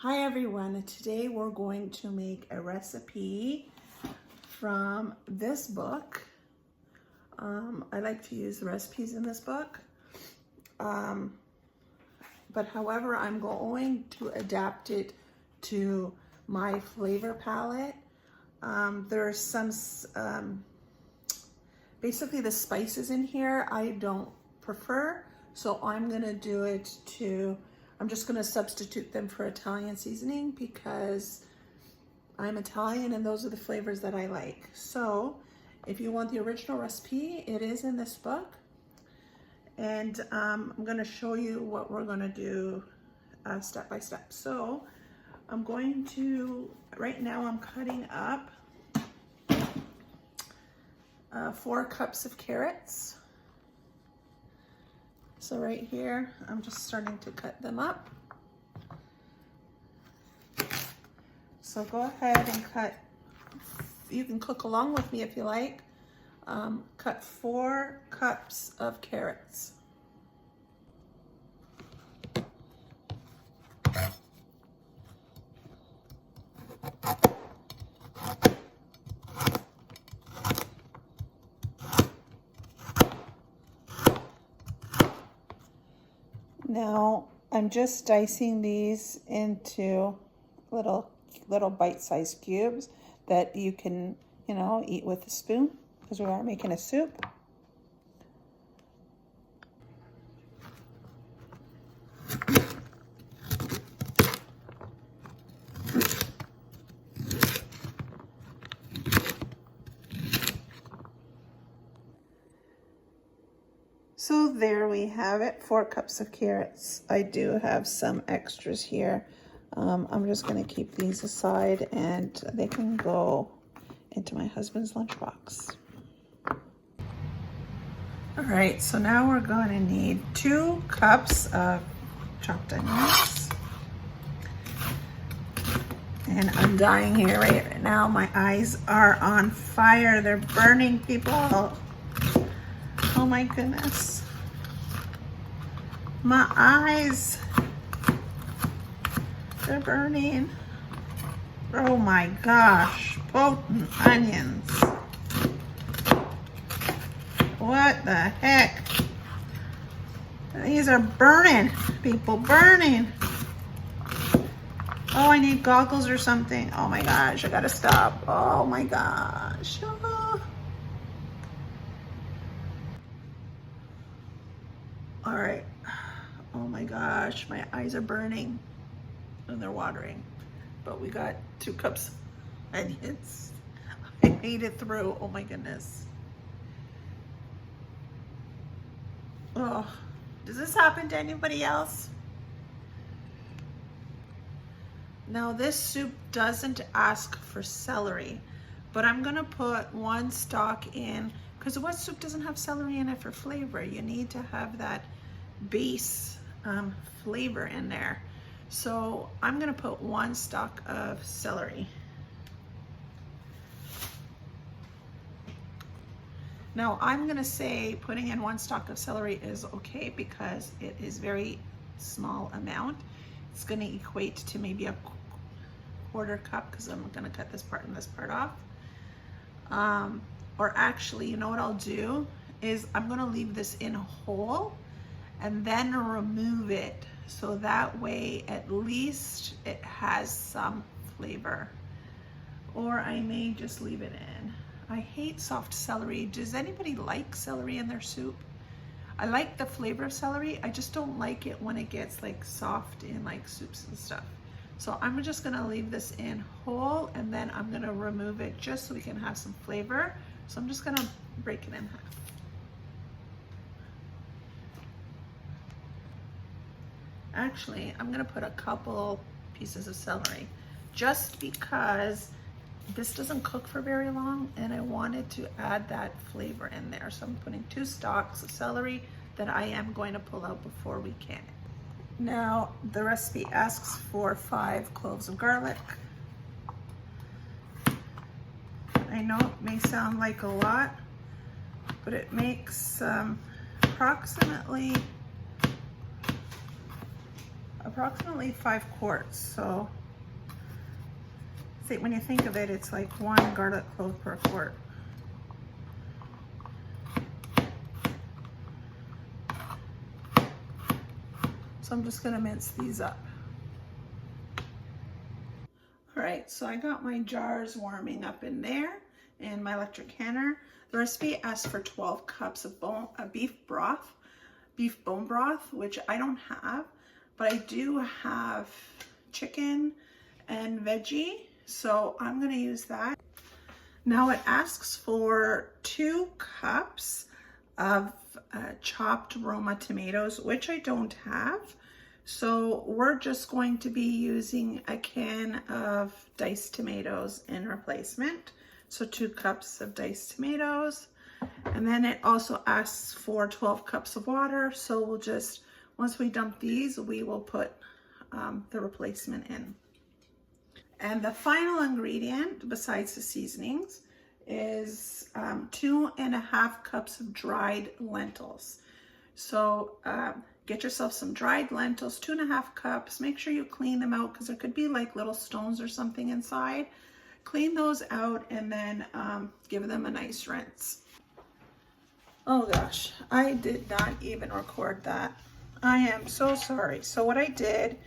Hi everyone, today we're going to make a recipe from this book. I like to use the recipes in this book, but however I'm going to adapt it to my flavor palette. There's some, basically the spices in here I don't prefer, so I'm gonna do it to I'm just going to substitute them for Italian seasoning because I'm Italian and those are the flavors that I like. So if you want the original recipe, it is in this book. And I'm going to show you what we're going to do step by step. So I'm going to, right now I'm cutting up 4 cups of carrots. So right here, I'm just starting to cut them up. So go ahead and cut, you can cook along with me if you like. Cut 4 cups of carrots. Now I'm just dicing these into little bite-sized cubes that you can, eat with a spoon because we are making a soup. So there we have it, 4 cups of carrots. I do have some extras here. I'm just going to keep these aside and they can go into my husband's lunchbox. All right, so now we're going to need 2 cups of chopped onions. And I'm dying here right now. My eyes are on fire. They're burning, people. Oh my goodness. My eyes, they're burning. Oh my gosh, potent onions. What the heck? These are burning, people, burning. Oh, I need goggles or something. Oh my gosh, I gotta stop. Oh my gosh. Oh. All right. Oh my gosh, my eyes are burning and they're watering. But we got 2 cups of onions. I made it through. Oh my goodness. Oh, does this happen to anybody else? Now this soup doesn't ask for celery, but I'm gonna put 1 stalk in because what soup doesn't have celery in it for flavor? You need to have that base flavor in there. So I'm gonna put 1 stalk of celery. Now I'm gonna say putting in 1 stalk of celery is okay because it is very small amount. It's gonna equate to maybe a 1/4 cup because I'm gonna cut this part and this part off. Or actually, you know what I'll do is I'm gonna leave this in whole and then remove it. So that way, at least it has some flavor. Or I may just leave it in. I hate soft celery. Does anybody like celery in their soup? I like the flavor of celery. I just don't like it when it gets like soft in like soups and stuff. So I'm just gonna leave this in whole and then I'm gonna remove it just so we can have some flavor. So I'm just gonna break it in half. Actually, I'm gonna put a couple pieces of celery just because this doesn't cook for very long and I wanted to add that flavor in there. So I'm putting 2 stalks of celery that I am going to pull out before we can it. Now, the recipe asks for 5 cloves of garlic. I know it may sound like a lot, but it makes approximately approximately 5 quarts. So see, when you think of it, it's like 1 garlic clove per quart. So I'm just gonna mince these up. All right, so I got my jars warming up in there and my electric canner. The recipe asks for 12 cups of beef bone broth, which I don't have, but I do have chicken and veggie, so I'm gonna use that. Now it asks for 2 cups of chopped Roma tomatoes, which I don't have. So we're just going to be using a can of diced tomatoes in replacement. So 2 cups of diced tomatoes. And then it also asks for 12 cups of water. So we'll just, once we dump these, we will put the replacement in. And the final ingredient, besides the seasonings, is 2.5 cups of dried lentils. So get yourself some dried lentils, 2.5 cups. Make sure you clean them out because there could be like little stones or something inside. Clean those out and then give them a nice rinse. Oh gosh, I did not even record that. I am so sorry. So what I did,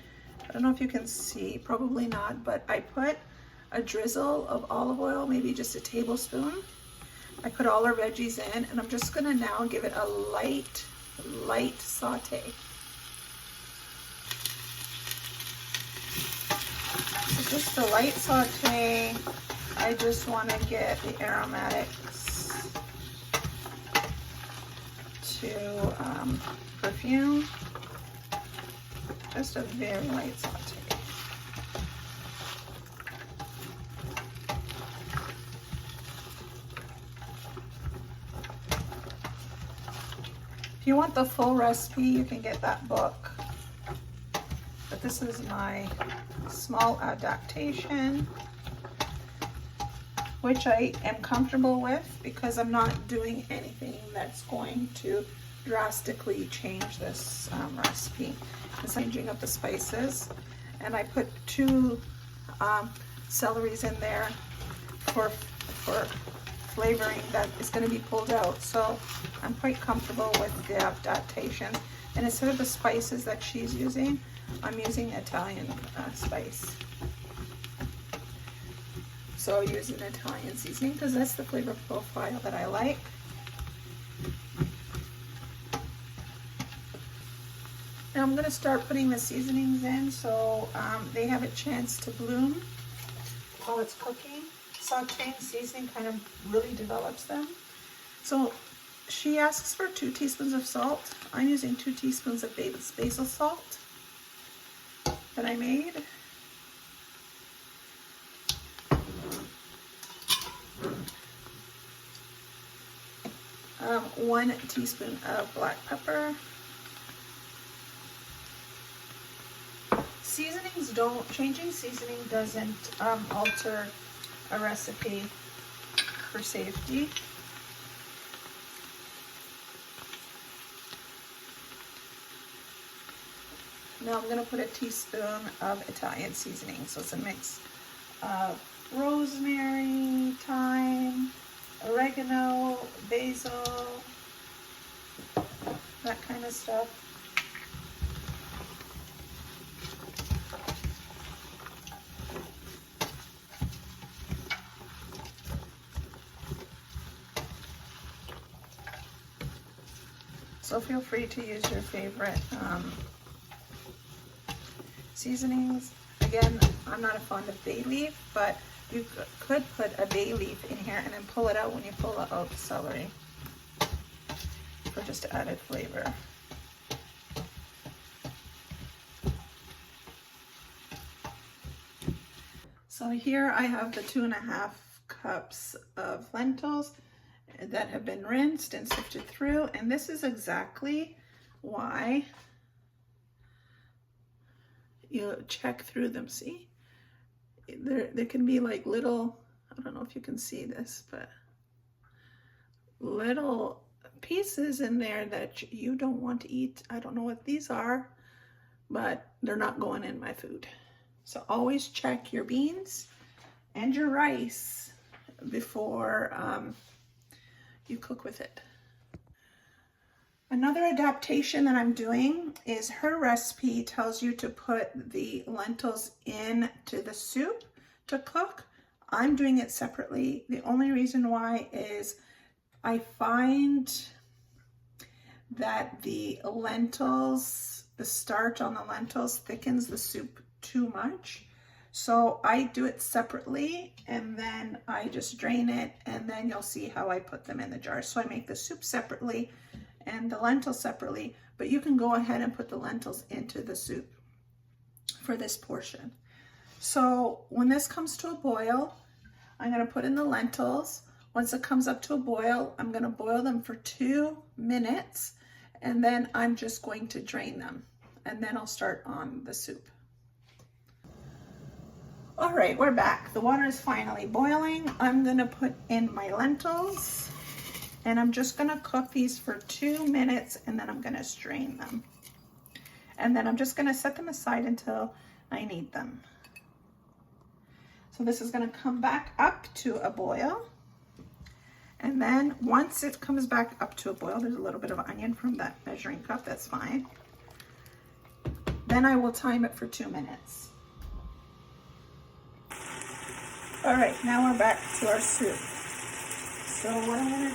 I don't know if you can see, probably not, but I put a drizzle of olive oil, maybe just a tablespoon. I put all our veggies in and I'm just gonna now give it a light saute. So just a light saute. I just wanna get the aromatics to perfume. Just a very light saute. If you want the full recipe, you can get that book. But this is my small adaptation, which I am comfortable with because I'm not doing anything that's going to drastically change this recipe. I'm changing up the spices, and I put 2 celeries in there for flavoring that is going to be pulled out. So I'm quite comfortable with the adaptation. And instead of the spices that she's using, I'm using Italian spice. So I'll use an Italian seasoning because that's the flavor profile that I like. Now I'm going to start putting the seasonings in so they have a chance to bloom while it's cooking. Sauteing seasoning kind of really develops them. So she asks for 2 teaspoons of salt. I'm using 2 teaspoons of basil salt that I made. 1 teaspoon of black pepper. Changing seasoning doesn't alter a recipe for safety. Now I'm going to put a teaspoon of Italian seasoning. So it's a mix of rosemary, thyme, oregano, basil, that kind of stuff. So feel free to use your favorite seasonings. Again, I'm not a fond of bay leaf, but you could put a bay leaf in here and then pull it out when you pull out the celery for just added flavor. So here I have the 2.5 cups of lentils that have been rinsed and sifted through, and this is exactly why you check through them. See, there can be like little, I don't know if you can see this, but little pieces in there that you don't want to eat. I don't know what these are, but they're not going in my food. So always check your beans and your rice before you cook with it. Another adaptation that I'm doing is her recipe tells you to put the lentils into the soup to cook. I'm doing it separately. The only reason why is I find that the lentils, the starch on the lentils thickens the soup too much. So I do it separately and then I just drain it, and then you'll see how I put them in the jar. So I make the soup separately and the lentils separately, but you can go ahead and put the lentils into the soup for this portion. So when this comes to a boil, I'm going to put in the lentils. Once it comes up to a boil, I'm going to boil them for 2 minutes, and then I'm just going to drain them, and then I'll start on the soup. All right, we're back. The water is finally boiling. I'm going to put in my lentils, and I'm just going to cook these for 2 minutes, and then I'm going to strain them. And then I'm just going to set them aside until I need them. So this is going to come back up to a boil. And then once it comes back up to a boil, there's a little bit of onion from that measuring cup, that's fine. Then I will time it for 2 minutes. All right, now we're back to our soup. So what I'm gonna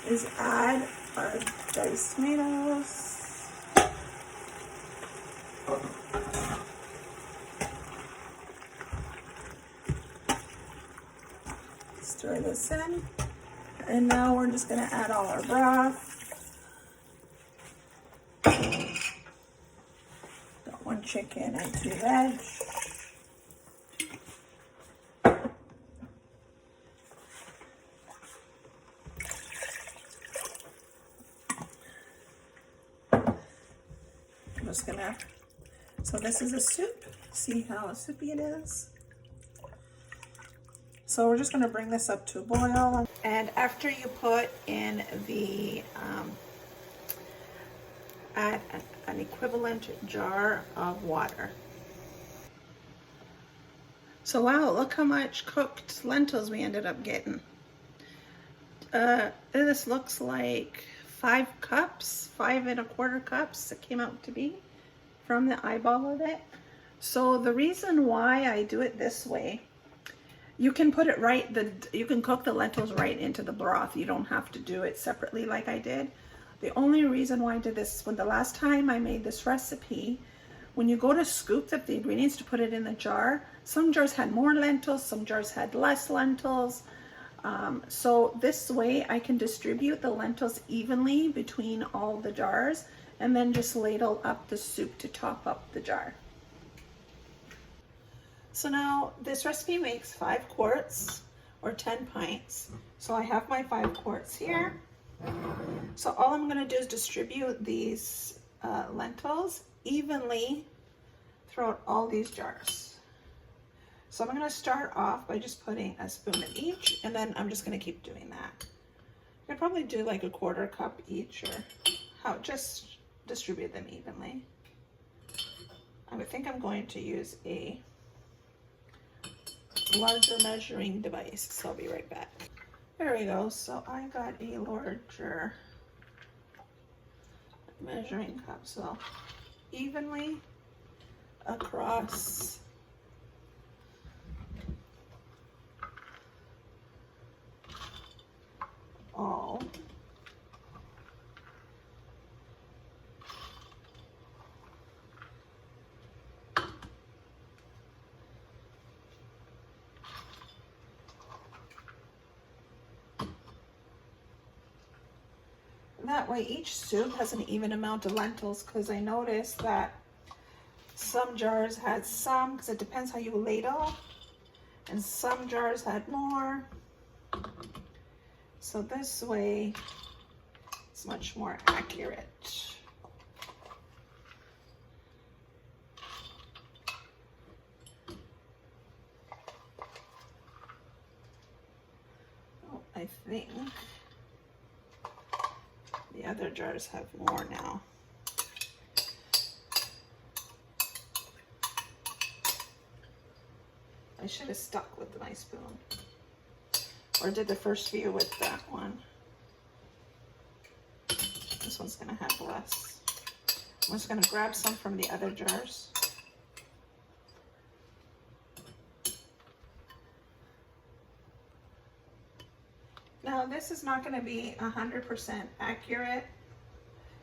do is add our diced tomatoes. Stir this in. And now we're just gonna add all our broth. Got 1 chicken and 2 veg. I'm just gonna, so this is a soup. See how soupy it is? So we're just gonna bring this up to a boil. And after you put in the, add an equivalent jar of water. So wow, look how much cooked lentils we ended up getting. This looks like 5 cups, 5 1/4 cups it came out to be from the eyeball of it. So the reason why I do it this way, you can put it you can cook the lentils right into the broth. You don't have to do it separately like I did. The only reason why I did this, when the last time I made this recipe, when you go to scoop up the ingredients to put it in the jar, some jars had more lentils, some jars had less lentils. So this way I can distribute the lentils evenly between all the jars and then just ladle up the soup to top up the jar. So now this recipe makes 5 quarts or 10 pints. So I have my 5 quarts here. So all I'm gonna do is distribute these lentils evenly throughout all these jars. So I'm gonna start off by just putting a spoon in each, and then I'm just gonna keep doing that. I could probably do like a 1/4 cup each, or just distribute them evenly. I would think I'm going to use a larger measuring device, so I'll be right back. There we go. So I got a larger measuring cup, so evenly across all. That way each soup has an even amount of lentils, because I noticed that some jars had some, because it depends how you ladle, and some jars had more. So this way it's much more accurate. Oh, I think other jars have more now. I should have stuck with my spoon. Or did the first few with that one. This one's gonna have less. I'm just gonna grab some from the other jars. Now this is not gonna be 100% accurate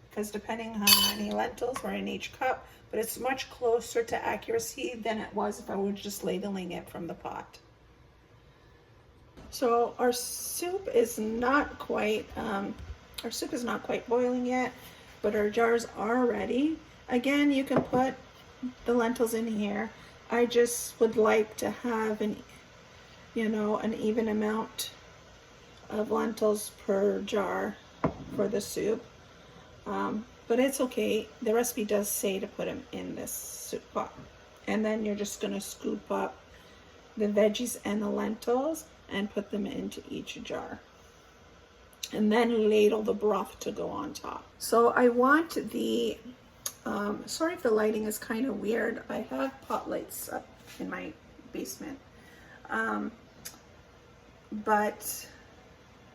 because depending on how many lentils were in each cup, but it's much closer to accuracy than it was if I were just ladling it from the pot. So our soup is not quite boiling yet, but our jars are ready. Again, you can put the lentils in here. I just would like to have an even amount of lentils per jar for the soup. But it's okay. The recipe does say to put them in this soup pot. And then you're just gonna scoop up the veggies and the lentils and put them into each jar. And then ladle the broth to go on top. So I want the, sorry if the lighting is kind of weird. I have pot lights up in my basement. But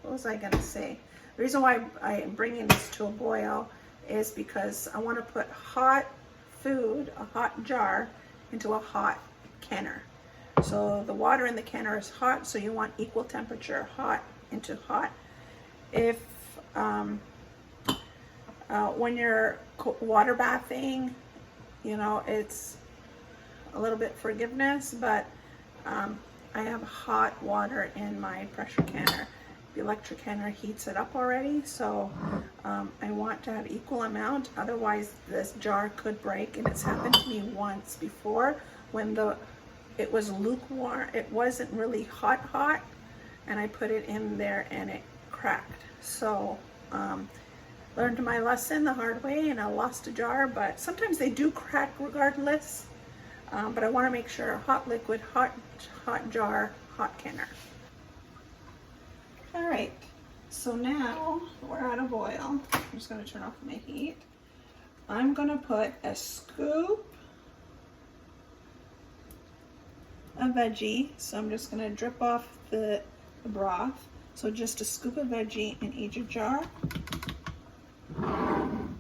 what was I gonna say? The reason why I am bringing this to a boil is because I want to put hot food, a hot jar, into a hot canner. So the water in the canner is hot, so you want equal temperature, hot into hot. If when you're water bathing, it's a little bit forgiveness, but I have hot water in my pressure canner. The electric canner heats it up already, so I want to have equal amount, otherwise this jar could break. And it's happened to me once before when it was lukewarm, it wasn't really hot, and I put it in there and it cracked. So learned my lesson the hard way, and I lost a jar, but sometimes they do crack regardless. But I want to make sure hot liquid, hot jar, hot canner. All right, so now we're at a boil. I'm just going to turn off my heat. I'm going to put a scoop of veggie. So I'm just going to drip off the broth. So just a scoop of veggie in each jar to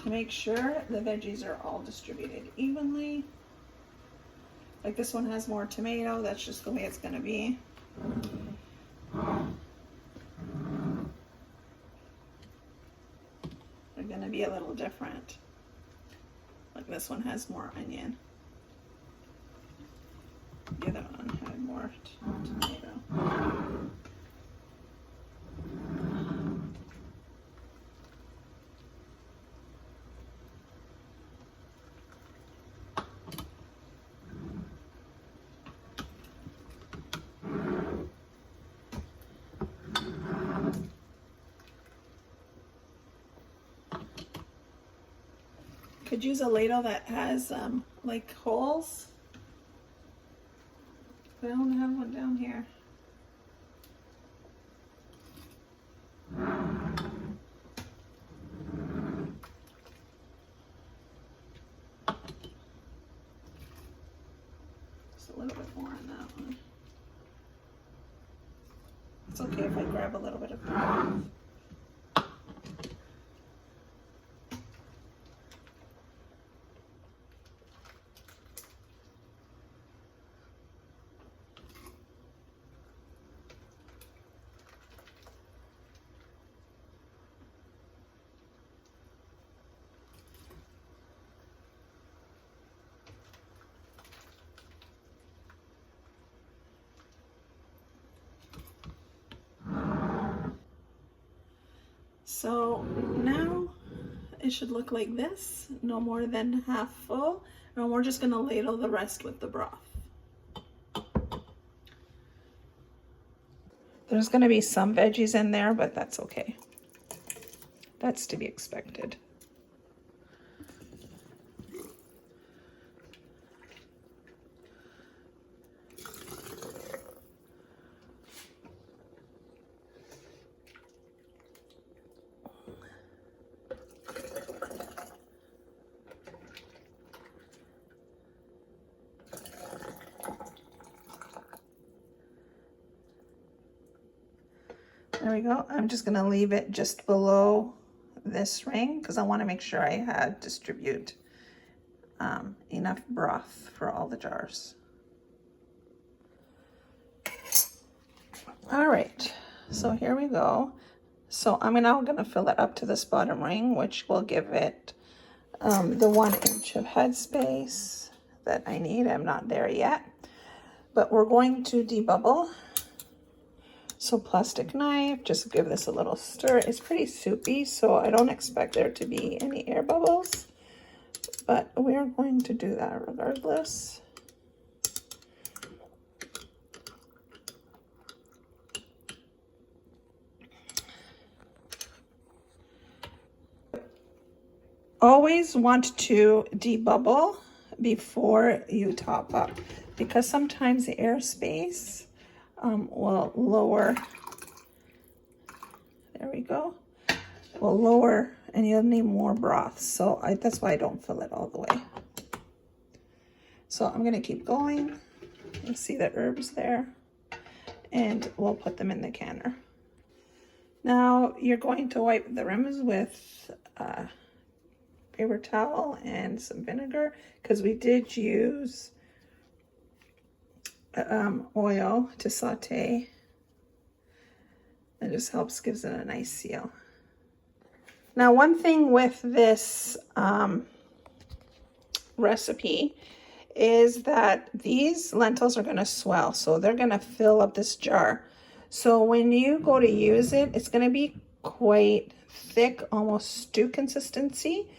make sure the veggies are all distributed evenly. Like this one has more tomato, that's just the way it's going to be. They're going to be a little different. Like this one has more onion. The other one had more tomato. Could use a ladle that has like holes. But I don't have one down here. Just a little bit more on that one. It's okay if I grab a little bit of broth. So now it should look like this, no more than half full, and we're just gonna ladle the rest with the broth. There's gonna be some veggies in there, but that's okay. That's to be expected. There we go. I'm just gonna leave it just below this ring because I want to make sure I had distribute enough broth for all the jars. All right, so here we go. So I'm now gonna fill it up to this bottom ring, which will give it the 1 inch of headspace that I need. I'm not there yet, but we're going to debubble. So plastic knife, just give this a little stir. It's pretty soupy, so I don't expect there to be any air bubbles, but we're going to do that regardless. Always want to debubble before you top up, because sometimes the airspace will lower. There we go. Will lower, and you'll need more broth. So that's why I don't fill it all the way. So I'm gonna keep going. You see the herbs there, and we'll put them in the canner. Now you're going to wipe the rims with paper towel and some vinegar, because we did use oil to saute. It just helps, gives it a nice seal. Now, one thing with this recipe is that these lentils are going to swell, so they're going to fill up this jar. So when you go to use it, it's going to be quite thick, almost stew consistency.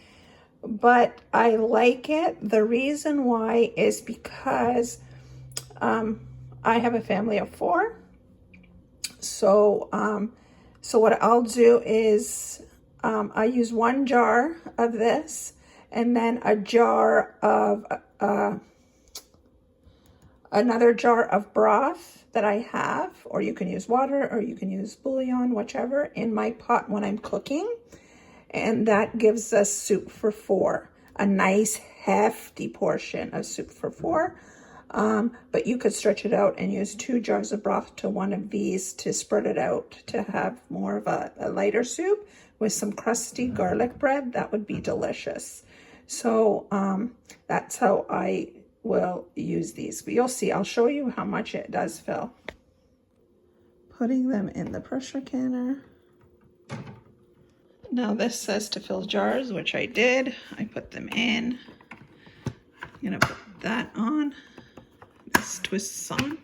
But I like it. The reason why is because I have a family of 4. So so what I'll do is I use 1 jar of this, and then a jar of another jar of broth that I have, or you can use water, or you can use bouillon, whichever, in my pot when I'm cooking. And that gives us soup for 4, a nice hefty portion of soup for 4. But you could stretch it out and use 2 jars of broth to 1 of these to spread it out to have more of a lighter soup with some crusty garlic bread. That would be delicious. So that's how I will use these. But you'll see, I'll show you how much it does fill. Putting them in the pressure canner. Now this says to fill jars, which I did. I put them in. I'm gonna put that on. This twists on.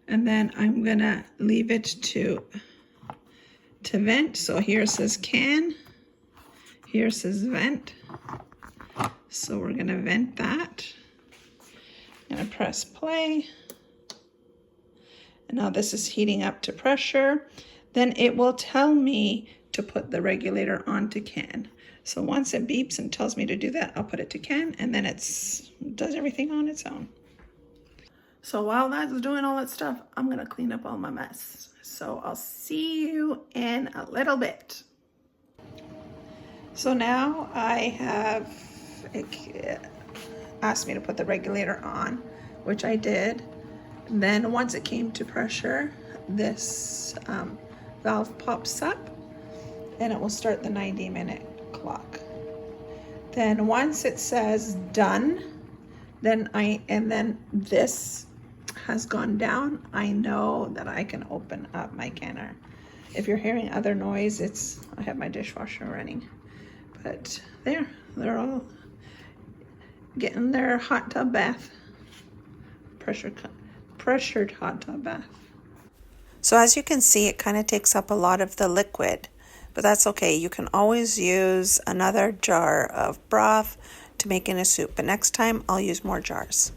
And then I'm gonna leave it to vent. So here it says can, here it says vent. So we're gonna vent that. I'm gonna press play. And now this is heating up to pressure. Then it will tell me to put the regulator onto can. So once it beeps and tells me to do that, I'll put it to can, and then it does everything on its own. So while that's doing all that stuff, I'm gonna clean up all my mess. So I'll see you in a little bit. So now I have, it asked me to put the regulator on, which I did. And then once it came to pressure, this valve pops up and it will start the 90-minute clock. Then once it says done, then this has gone down, I know that I can open up my canner. If you're hearing other noise, I have my dishwasher running. But they're all getting their hot tub bath, pressured hot tub bath. So as you can see, it kind of takes up a lot of the liquid, but that's okay. You can always use another jar of broth to make in a soup, but next time I'll use more jars.